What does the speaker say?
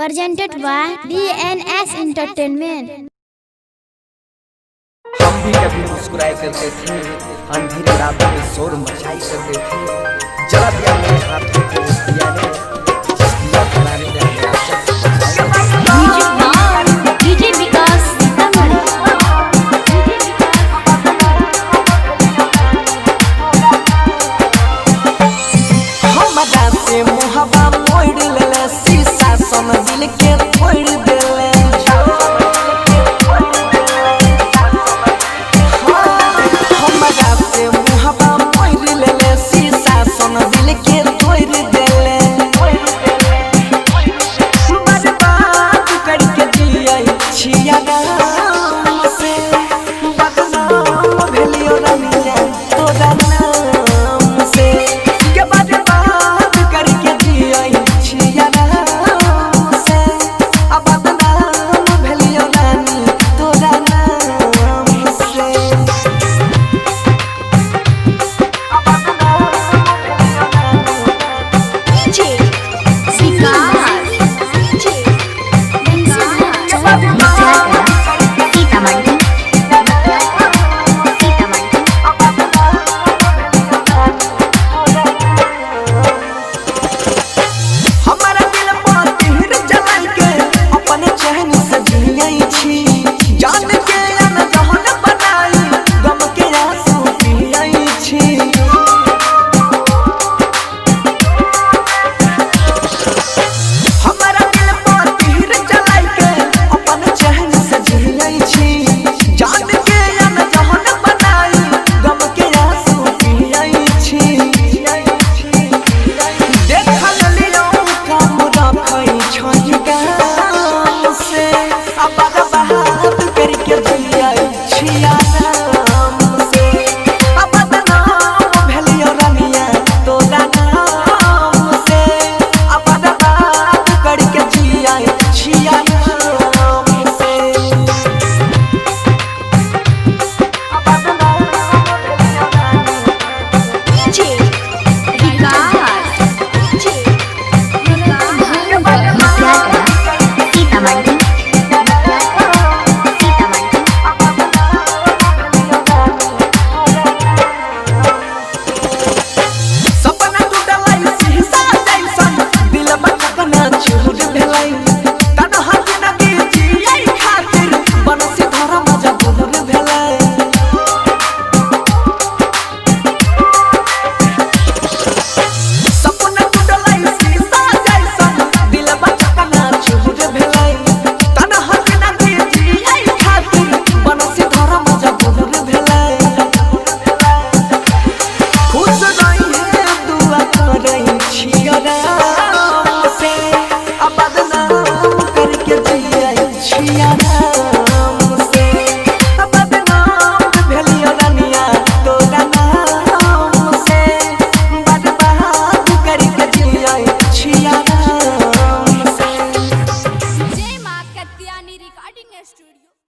presented by DNS Entertainment। हम भी कभी मुस्कुराए करते थे, अंधेरी रातों में शोर मचाई करते थे। जला दिया मेरे हाथों को उस दिया ने, जिस दिया जलाने में हमें आशा से डीजे विकास हमरा से मोहब्बत मोड़ ले शीशा सन दिल के तोड़